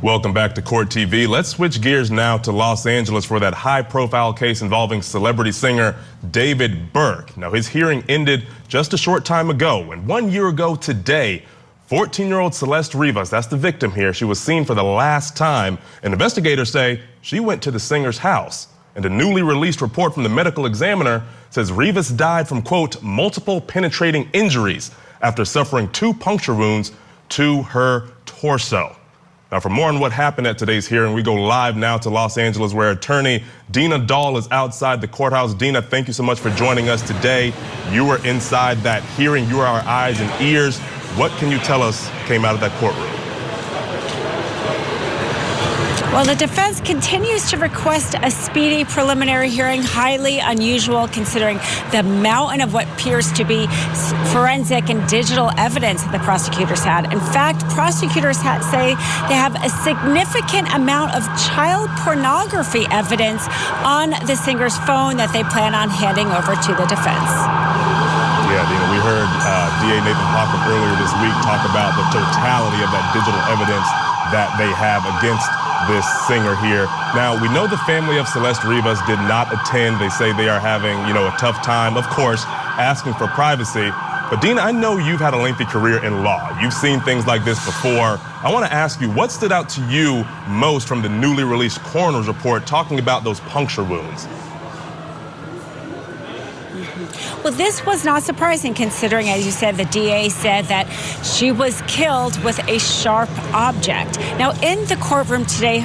Welcome back to Court TV. Let's switch gears now to Los Angeles for that high-profile case involving celebrity singer David Burke. Now, his hearing ended just a short time ago, and 1 year ago today, 14-year-old Celeste Rivas, that's the victim here, she was seen for the last time, and investigators say she went to the singer's house. And a newly released report from the medical examiner says Rivas died from, quote, multiple penetrating injuries after suffering 2 puncture wounds to her torso. Now, for more on what happened at today's hearing, we go live now to Los Angeles, where attorney Dina Dahl is outside the courthouse. Dina, thank you so much for joining us today. You were inside that hearing. You are our eyes and ears. What can you tell us came out of that courtroom? Well, the defense continues to request a speedy preliminary hearing, highly unusual considering the mountain of what appears to be forensic and digital evidence that the prosecutors had. In fact, prosecutors say they have a significant amount of child pornography evidence on the singer's phone that they plan on handing over to the defense. Yeah, Dina, we heard DA Nathan Hochul earlier this week talk about the totality of that digital evidence that they have against this singer here. Now, we know the family of Celeste Rivas did not attend. They say they are having, a tough time, of course, asking for privacy. But Dina, I know you've had a lengthy career in law. You've seen things like this before. I want to ask you, what stood out to you most from the newly released coroner's report talking about those puncture wounds? Well, this was not surprising considering, as you said, the DA said that she was killed with a sharp object. Now, in the courtroom today,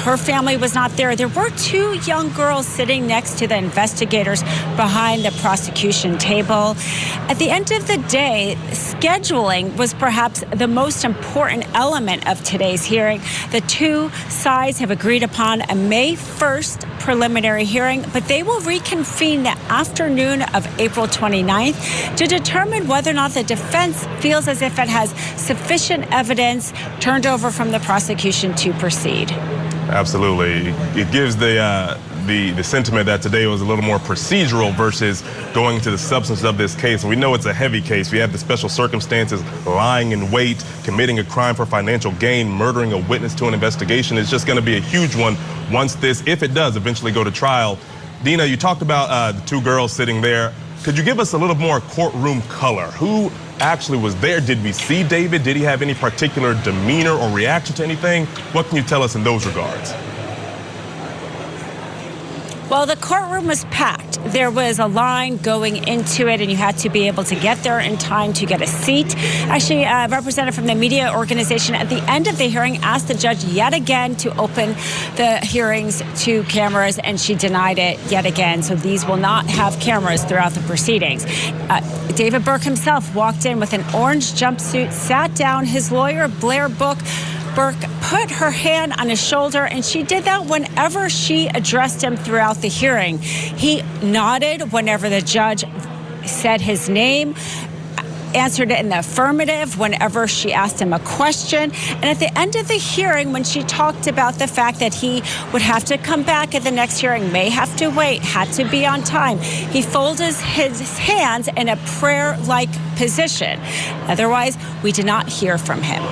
her family was not there. There were 2 young girls sitting next to the investigators behind the prosecution table. At the end of the day, scheduling was perhaps the most important element of today's hearing. The 2 sides have agreed upon a May 1st preliminary hearing, but they will reconvene the afternoon of April 29th to determine whether or not the defense feels as if it has sufficient evidence turned over from the prosecution to proceed. Absolutely. It gives the sentiment that today was a little more procedural versus going to the substance of this case. And we know it's a heavy case. We have the special circumstances, lying in wait, committing a crime for financial gain, murdering a witness to an investigation. It's just going to be a huge one once this, if it does eventually go to trial. Dina, you talked about the 2 girls sitting there. Could you give us a little more courtroom color? Who actually was there? Did we see David? Did he have any particular demeanor or reaction to anything? What can you tell us in those regards? Well, the courtroom was packed. There was a line going into it, and you had to be able to get there in time to get a seat. Actually, a representative from the media organization at the end of the hearing asked the judge yet again to open the hearings to cameras, and she denied it yet again. So these will not have cameras throughout the proceedings. David Burke himself walked in with an orange jumpsuit, sat down. His lawyer, Blair Burke, put her hand on his shoulder, and she did that whenever she addressed him throughout the hearing. He nodded whenever the judge said his name, answered it in the affirmative whenever she asked him a question. And at the end of the hearing, when she talked about the fact that he would have to come back at the next hearing, may have to wait, had to be on time, he folded his hands in a prayer-like position. Otherwise, we did not hear from him.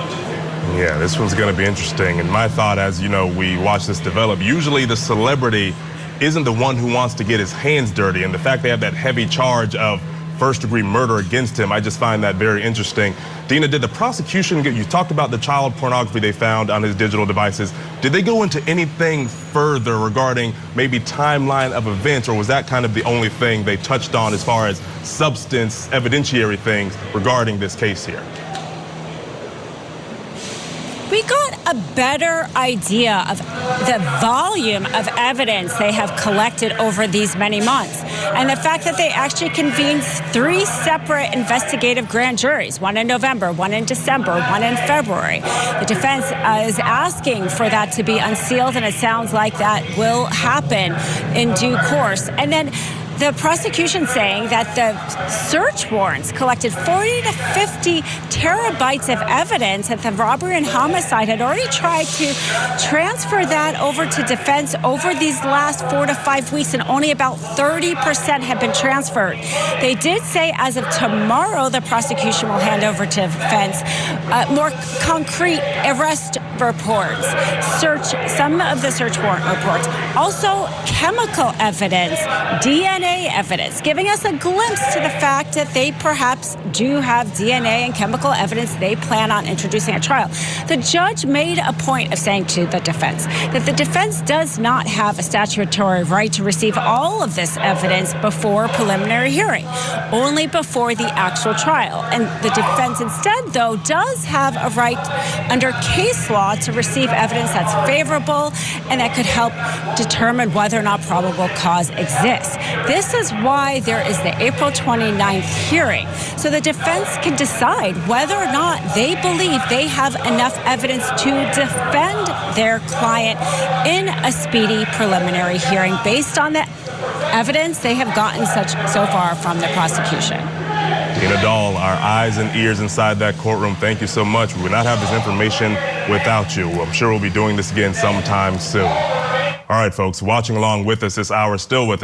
Yeah, this one's going to be interesting. And my thought, as we watch this develop, usually the celebrity isn't the one who wants to get his hands dirty. And the fact they have that heavy charge of first-degree murder against him, I just find that very interesting. Dina, did the prosecution, you talked about the child pornography they found on his digital devices. Did they go into anything further regarding maybe timeline of events, or was that kind of the only thing they touched on as far as substance, evidentiary things regarding this case here? We got a better idea of the volume of evidence they have collected over these many months. And the fact that they actually convened 3 separate investigative grand juries, one in November, one in December, one in February. The defense is asking for that to be unsealed, and it sounds like that will happen in due course. And then the prosecution saying that the search warrants collected 40 to 50 terabytes of evidence that the robbery and homicide had already tried to transfer that over to defense over these last 4 to 5 weeks, and only about 30% have been transferred. They did say as of tomorrow, the prosecution will hand over to defense more concrete arrest reports, some of the search warrant reports, also chemical evidence, DNA evidence, giving us a glimpse to the fact that they perhaps do have DNA and chemical evidence they plan on introducing at trial. The judge made a point of saying to the defense that the defense does not have a statutory right to receive all of this evidence before preliminary hearing, only before the actual trial. And the defense instead, though, does have a right under case law to receive evidence that's favorable and that could help determine whether or not probable cause exists. This is why there is the April 29th hearing, so the defense can decide whether or not they believe they have enough evidence to defend their client in a speedy preliminary hearing based on the evidence they have gotten so far from the prosecution. Dina Dahl, our eyes and ears inside that courtroom, thank you so much. We would not have this information without you. I'm sure we'll be doing this again sometime soon. All right, folks, watching along with us this hour, still with us.